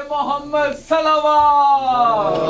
मोहम्मद सलवात।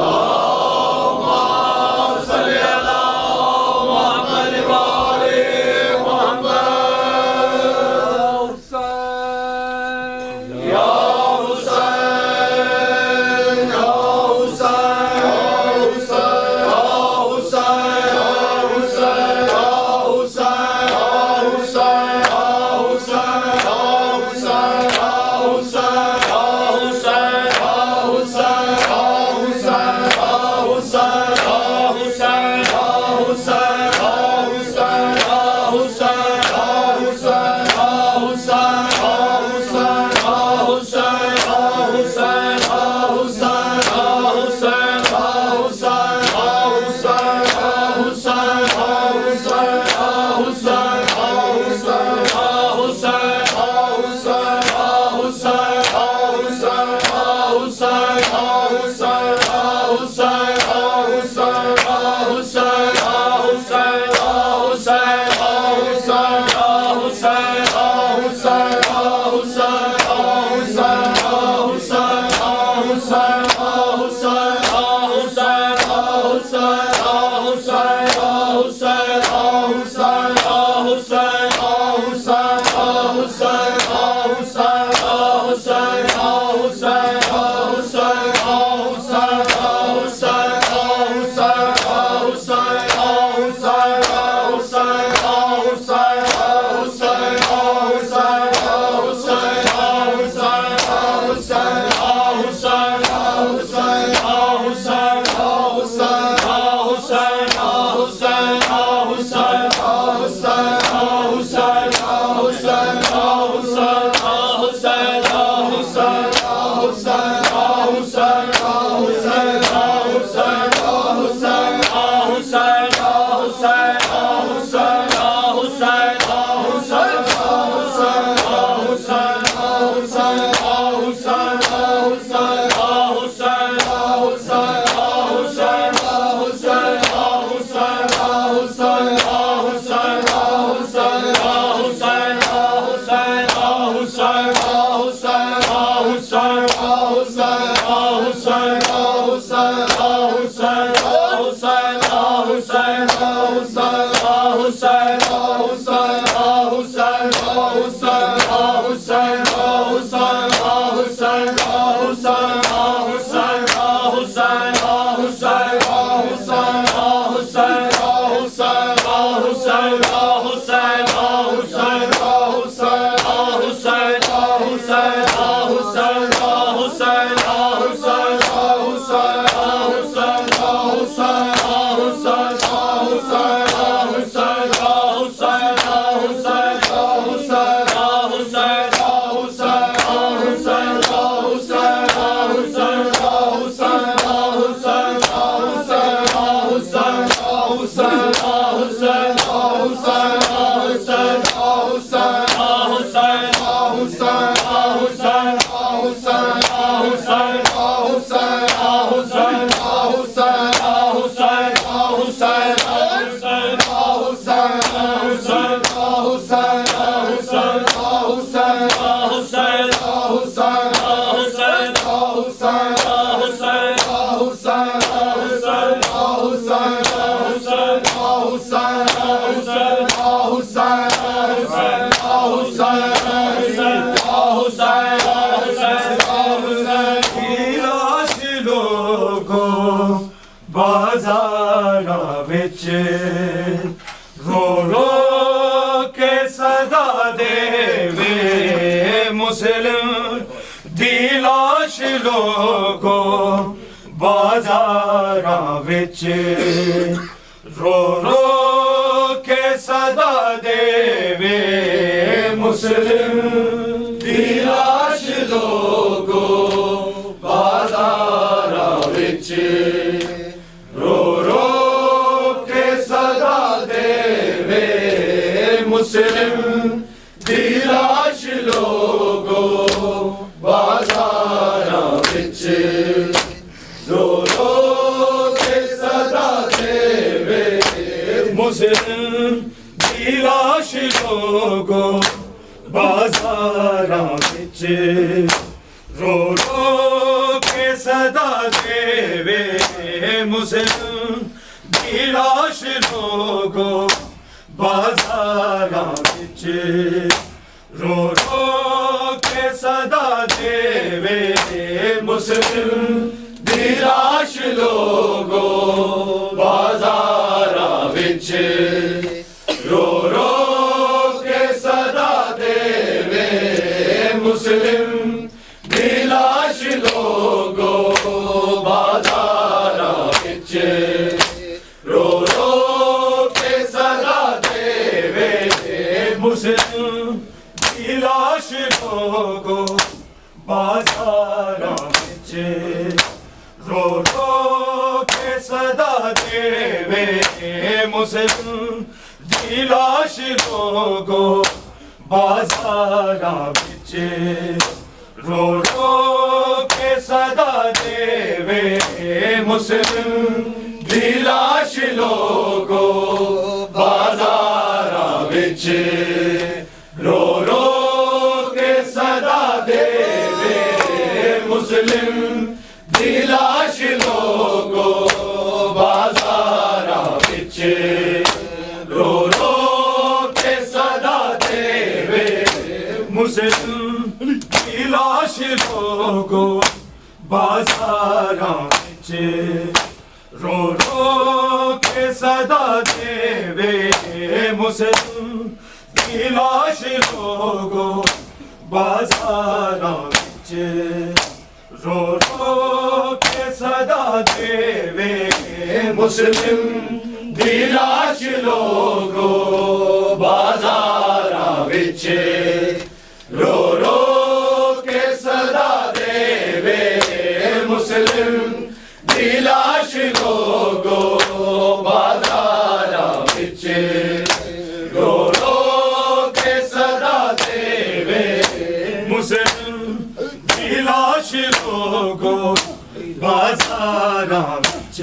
रो रो के सदा देवे मुस्लिम दिलाश लोगो बाजारा विच रो रो के सदा देवे मुस्लिम दिलाश लोगो बाजारा विच रो रो के सदा देवे मुस्लिम दिलाश लोगो बाजारा विच रो रो के सदा देवे मुस्लिम दिलाश लोगो बाजारा सदा देवे मुस्लिम दी लाश लोगो बाजारां विच रो रो के सदा देवे मुस्लिम दी लाश लोगो बाजारां विच रो रो के सदा देवे मुस्लिम दी लाश लोगो बाजारां विच रो रो के सदा देवे मुस्लिम दी लाश लोगो बाजारां विच रो रो के सदा देवे मुस्लिम दी लाश लोगो बाजारां विच रो रो के सदा देवे मुस्लिम दी लाश लोगो बाजारां विच रो रो के सदा देवे मुस्लिम दी लाश लोगो बाजारां विच रो रो के सदा देवे मुस्लिम दी लाश लोगो बाजारां विच रो रो के सदा देवे मुस्लिम दी लाश लोगो बाजारां विच रो रो के सदा देवे मुस्लिम दी लाश लोगो बाजारां विच रो रो के सदा देवे मुस्लिम दी लाश लोगो बाजारां विच रो रो के सदा देवे मुस्लिम दी लाश लोगो बाजारां विच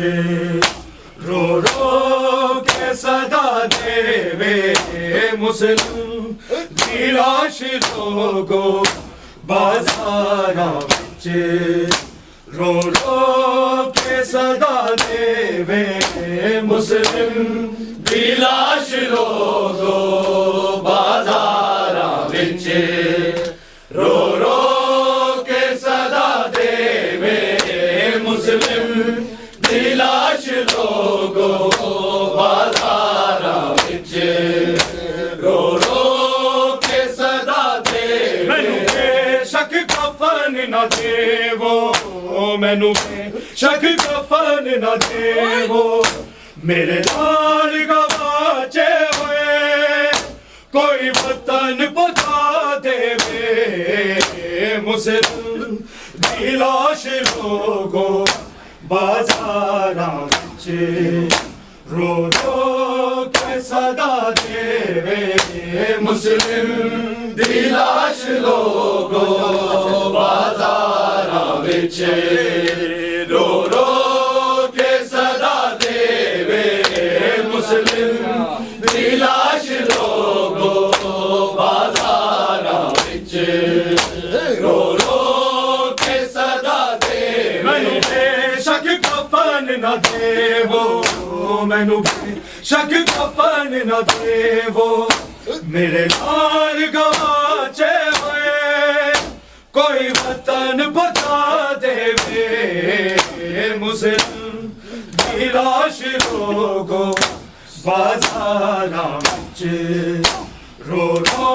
रो रो के सदा देवे मुस्लिम दी लाश लोगो बाजारां विच रो रो के सदा देवे मुस्लिम दी लाश लोगो बाजारां विच रो रो के सदा देवे मुस्लिम दी लाश लोगो बाजारां विच रो रो के सदा देवे मैनू बेशक कफन न देवो मैनू बेशक कफन न देवो मेरे नाल गवाचे हुए कोई वतन पता देवे मुस्लिम दी लाश लोगो बाजारां विच रो रो के सदा देवे मुस्लिम दी लाश लोगो बाजारां विच रो रो के सदा देवे मुस्लिम दी लाश लोगो बाजारां विच रो रो के सदा देवे मैनू बेशक कफन न देवो मैनू बेशक कफन न देवो मेरे नाल गवाचे हुए कोई वतन बता देवे मुस्लिम दी लाश लोगो बाजारां विच रो रो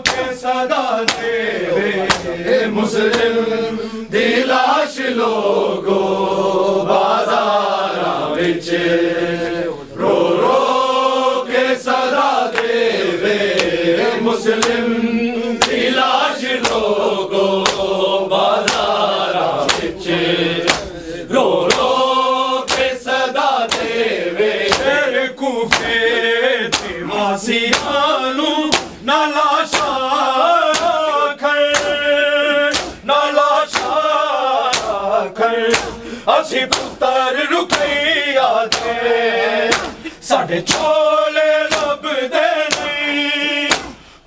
के सदा देवे मुस्लिम दी लाश लोगो बाजारां विच रो रो के सदा देवे मुस्लिम दी लाश लोगो बाजारां विच रो रो के सदा देवे कूफे ते वासियां नू ना लाशा असी पुत्तर रुकैया दे साढ़े छोले लभदे नहीं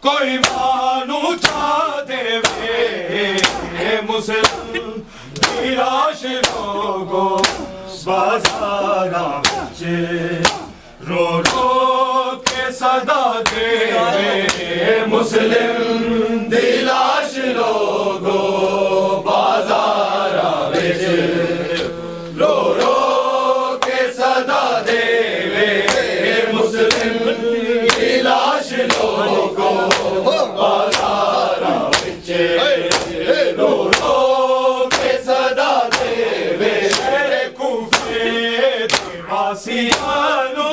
कोई मानू चा देवे मुस्लिम दी निराश लोगो बाजारा विच रो रो के सदा दे मुस्लिम दी लाश लोगो बाजारा विच रो रो के सदा दे मुस्लिम दी लाश लोगो बाजारा विच रो रो के सदा दे शहर कूफे दे वासियानू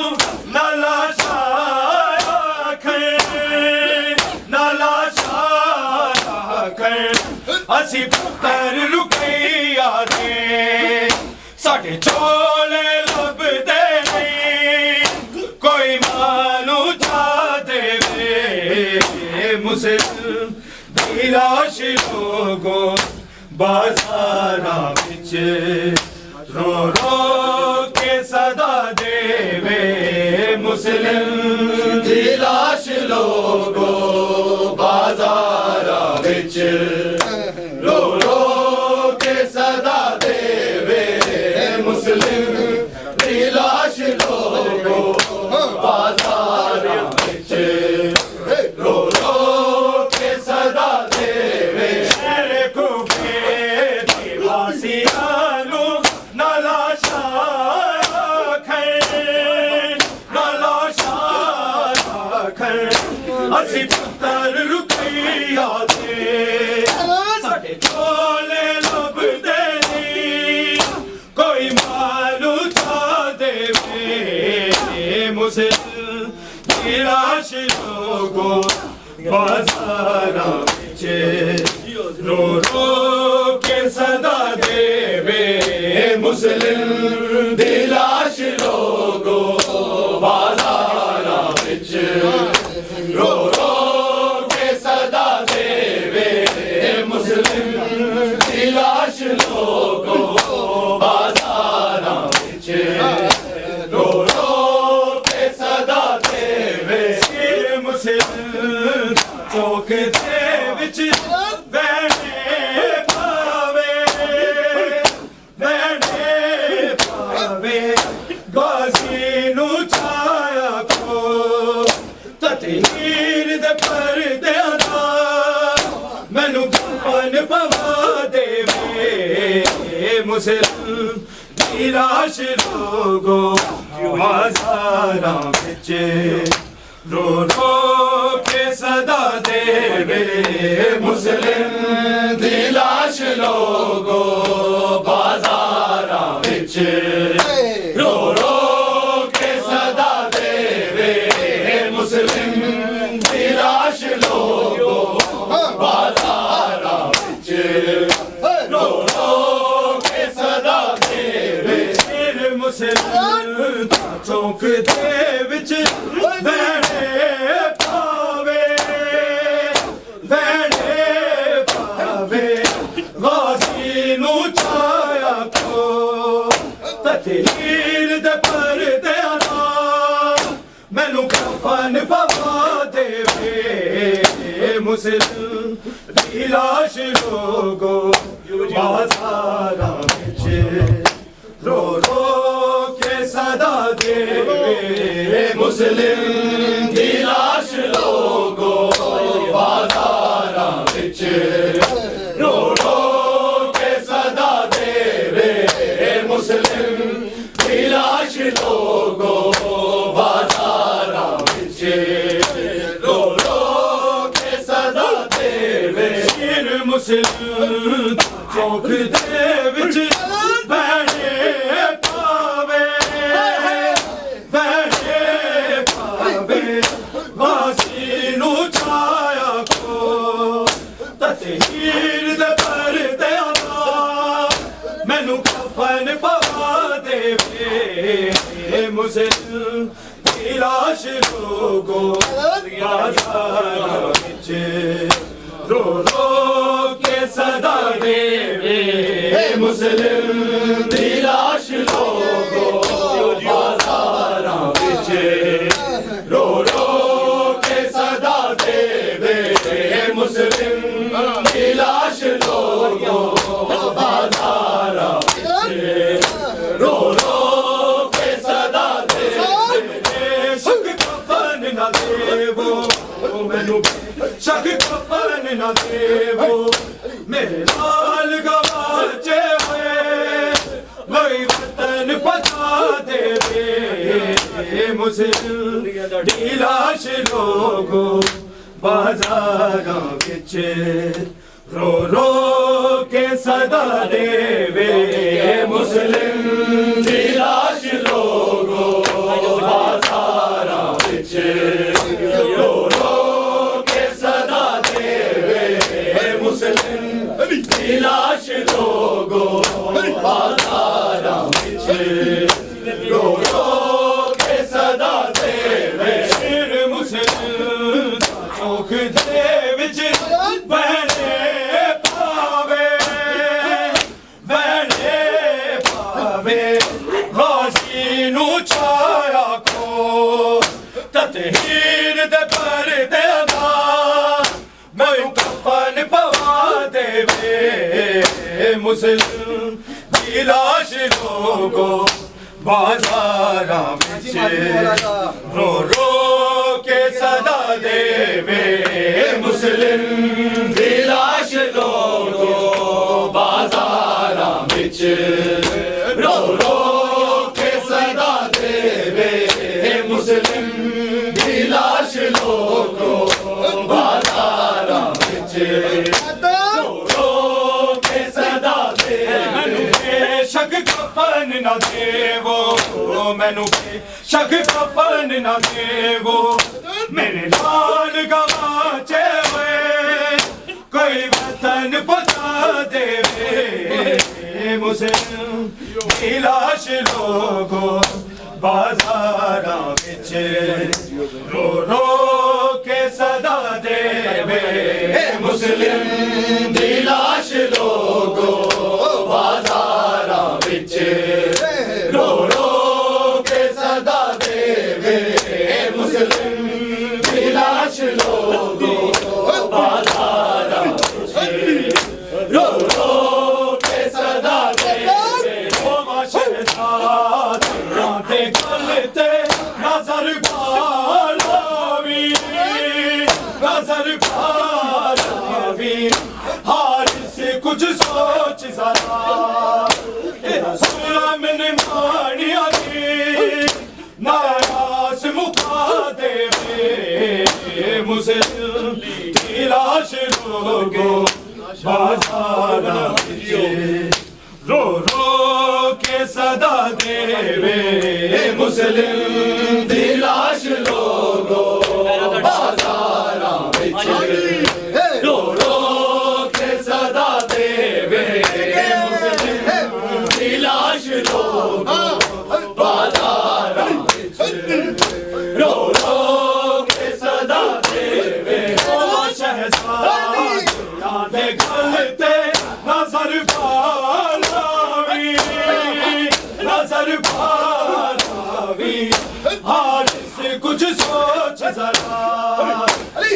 असी पुत्तर रुकैया दे साडे चोले लभदे नहीं कोई मानू जा देवे मुस्लिम दी लाश लोगो बाजारा विच रो रो के सदा देवे मुस्लिम दी लाश लोगो बाजारा विच रो रो के सदा देवे मुस्लिम दी लाश लोगो बाजारा विच रो रो के सदा देवे शहर कूफे दी वासियानू ना लाशा असी पुत्तर रुकैया दे साडे चोले लभदे नहीं कोई मानू जा देवे मुस्लिम दी लाश लोगो बाजारा विच रो रो के सदा देवे मुस्लिम दी लाश लोगो बाजारा विच रो रो के सदा देवे मुस्लिम दी लाश लोगो बाजारा विच रो रो के सदा देवे सिर मुस्लिम चौक दे विच बैठे पावे गाजी नू छाया को ततीर दे पर्दे दा मैनू कफन पवा देवे मुस्लिम दी लाश लोगो बाजारा विच रो रो के सदा देवे मुस्लिम दी लाश लोगो बाजारा विच रो रो के सदा देवे मुस्लिम दी लाश लोगो बाजारा विच रो रो के सदा देवे सिर मुस्लिम चौक दे विच बैठे पावे गाजी नू छाया को ततीर दे पर्दे दा मैनू कफन पवा देवे मुस्लिम दी लाश लोगो बाजारा विच रो रो के सदा देवे मुस्लिम दी लाश लोगो बाजारा विच रो रो के सदा देवे मुस्लिम दी लाश लोगो बाजारा विच रो रो के सदा देवे सिर मुस्लिम चौक दे विच बैठे पावे गाजी नू छाया को ततीर दे पर्दे दा मैनू कफन पवा देवे मुस्लिम दी लाश लोगो बाजारा विच रो रो के सदा देवे मुस्लिम दी लाश लोगो बाजारा विच रो रो के सदा देवे मुस्लिम दी लाश लोगो बाजार मैनू शक कफन न देवो मेरे लाल गवाचे हुए कोई वतन पता देवे मुस्लिम दी लाश लोगो बाजारां विच रो रो के सदा देवे मुस्लिम दी लाश लोगो बाजारां विच रो रो के सदा देवे मुस्लिम दी लाश लोगो बाजारां विच रो रो के सदा देवे सिर मुस्लिम चौक दे विच बहने पावे गाजी नू छाया को ततहीर दे पर्दे दा मैं कफन पवा देवे मुस्लिम दी लाश लोगो बाजारां विच रो रो के सदा देवे मुस्लिम दी लाश लोगो बाजारां विच रो रो के सदा देवे मुस्लिम दी लाश लोगो बाजारां विच रो रो के सदा देवे शक कफन न देवो मैनू शक कफन न देवो मेरे लाल गवाचे हुए कोई वतन पता देवे मुस्लिम दी लाश लोगो बाजारां विच रो रो के सदा देवे मुस्लिम दी लाश लोगो बाजारां विच रो रो के सदा देवे मुस्लिम दी लाश लोगो बाजारां विच रो रो के सदा देवे ओ शहजाद राते गलते नजर पालावी हारिस कुछ सोच जरा सुना मैंने मानिया दी नाराज मुका देवे मुस्लिम दी लाश लोगो बाजारां विच रो रो के सदा देवे मुस्लिम दी लाश लोगो बाजारां विच रो रो के सदा देवे मुस्लिम दी लाश लोगो बाजारां विच रो रो के सदा देवे ओ शहजाद यादे गलते नजर पालावी हारिस कुछ सोच जरा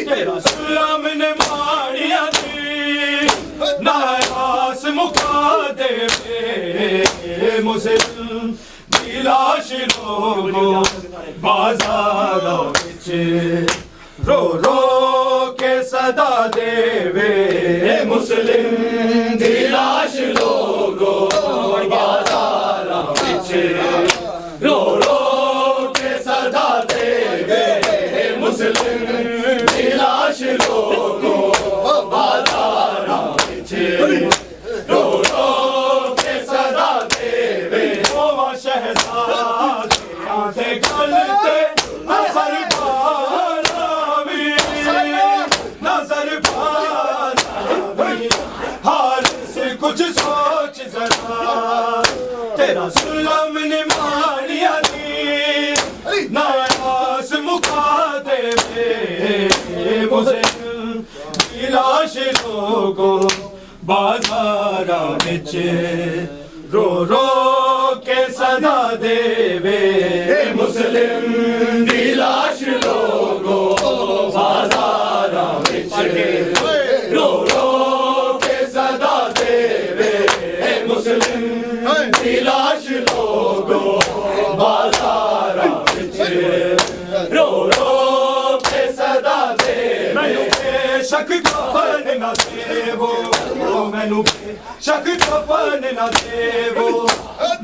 तेरा सुलम ने मानिया दी नाराज मुका देवे मुस्लिम दी लाश लोगो बाजारां विच रो रो के सदा देवे मुस्लिम दी लाश लोगो बाजारां विच रो रो के सदा देवे मुस्लिम दी लाश लोगो बाजारां विच रो रो के सदा देवे ओ शहजाद यादे गलते नजर पालावी हारिस कुछ सोच जरा तेरा सुलम ने मानिया दी नाराज मुका देवे मुस्लिम दी लाश लोगो बाजारां विच रो रो के सदा देवे मुस्लिम दी लाश लोगो बाजारां विच रो रो के सदा देवे मुस्लिम दी लाश लोगो बाजारां विच रो रो के सदा देवे बेशक कफन न देवो मैनू बेशक कफन न देवो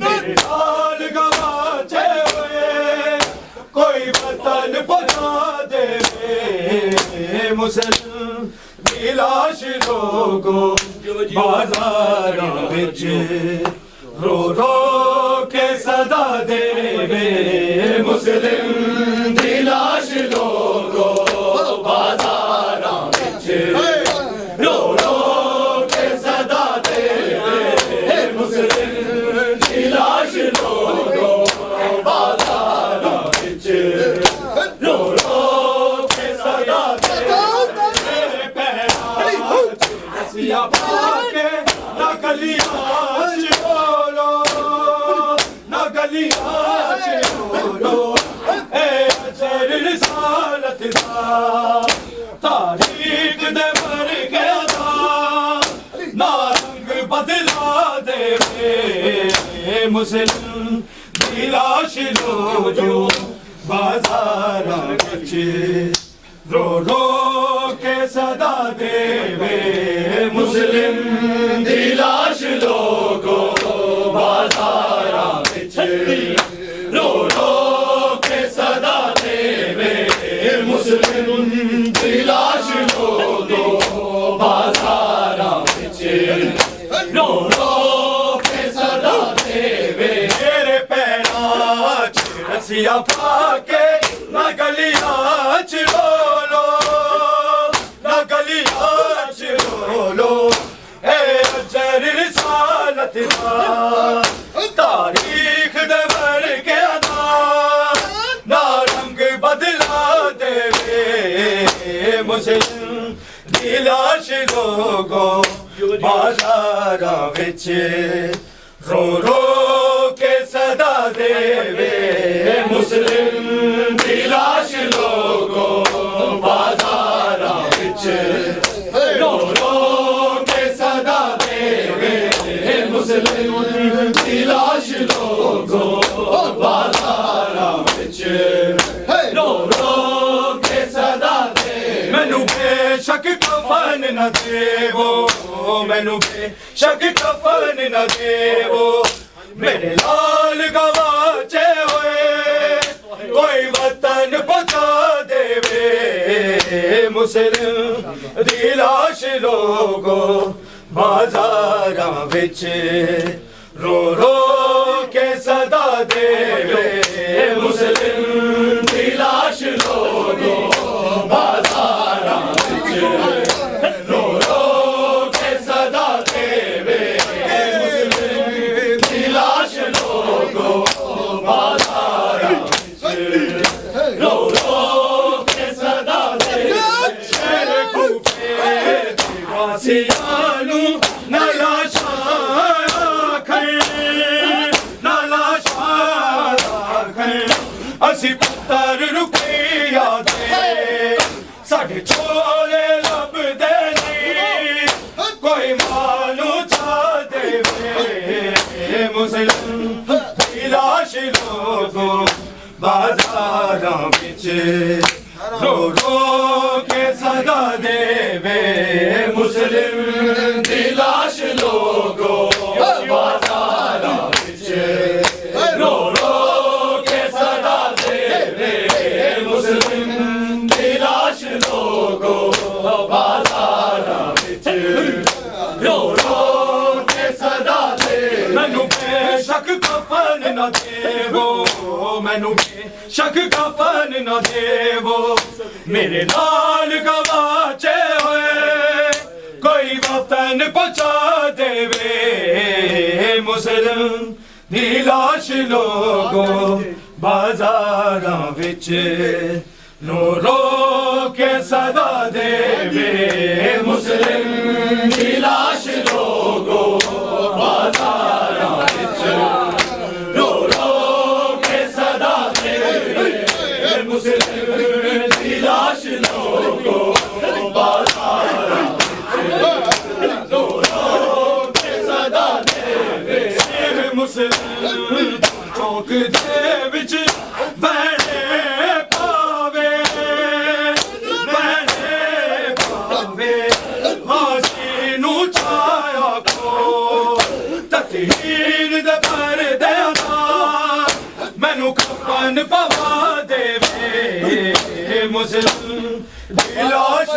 मेरे नाल गवाचे हुए कोई वतन पहुंचा देवे मुसलमान दी लाश लोगों बाजारां विच रो रो के सदा देवे मुस्लिम दी लाश लोगों बाजारां विच रो रो के सदा देवे मुस्लिम दी लाश लोगों बाजारां विच रो रो के सदा देवे मेरे पैरां च रस्सियां पाके ना गलियां च बोलो ना गलियां च बोलो ए अजर रिसालत दा तारीख दे मर गया दा ना रंग बदला देवे मुस्लिम दी लाश लोगों बाजारां विच रो रो के सदा देवे मुस्लिम दी लाश लोगों बाजारां विच रो रो के सदा देवे मुस्लिम दी लाश लोगों बाजारां विच रो रो के सदा देवे मेरे पैरां च रस्सियां पाके ना गलियां च बोलो ना गलियां च बोलो ए अजर रिसालत दा तारीख दे मर गया दा ना रंग बदला देवे मुस्लिम दी लाश लोगों बाजारां विच रो रो के सदा देवे मुस्लिम दी लाश लोगों बाजारां विच रो रो के सदा देवे मुस्लिम दी लाश लोगों बाजारां विच रो रो के सदा देवे मैनू बेशक कफन न देवो मैनू बेशक कफन न देवो मेरे लाल गवाचे हुए कोई वतन पहुंचा देवे मुस्लिम दी लाश लोगों बाजारां विच रो रो के सदा देवे मुस्लिम दी लाश लोगों बाजारां विच रो रो के सदा देवे मुस्लिम दी लाश लोगों बाजारां विच रो रो के सदा देवे मेरे कूफे दी वासियां नू ना लाशां असी पुत्तर रुकिया दे साडे छोले लभदे नहीं कोई मानू चा देवे मुस्लिम दी लाश लोगों बाजारां विच रो रो के सदा देवे मुस्लिम दी लाश लोगों बाजारां विच रो रो के सदा देवे मुस्लिम दी लाश लोगों बाजारां विच रो रो के सदा देवे मैनू बेशक कफन न देवो मैनू बेशक कफन न देवो मेरे नाल गवाचे हुए कोई वतन पहुंचा देवे मुस्लिम दी लाश लोगों बाजारां विच रो रो के सदा देवे मुस्लिम दी लाश लोगों बाजारां विच रो रो के सदा देवे मुस्लिम दी लाश लोगों बाजारां विच रो रो के सदा देवे मुस्लिम चौक दे विच बहने पावे जान पवा देवे मुस्लिम दिलाश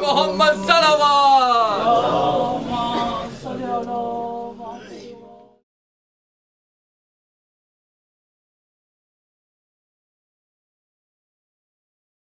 मोहम्मद सलावत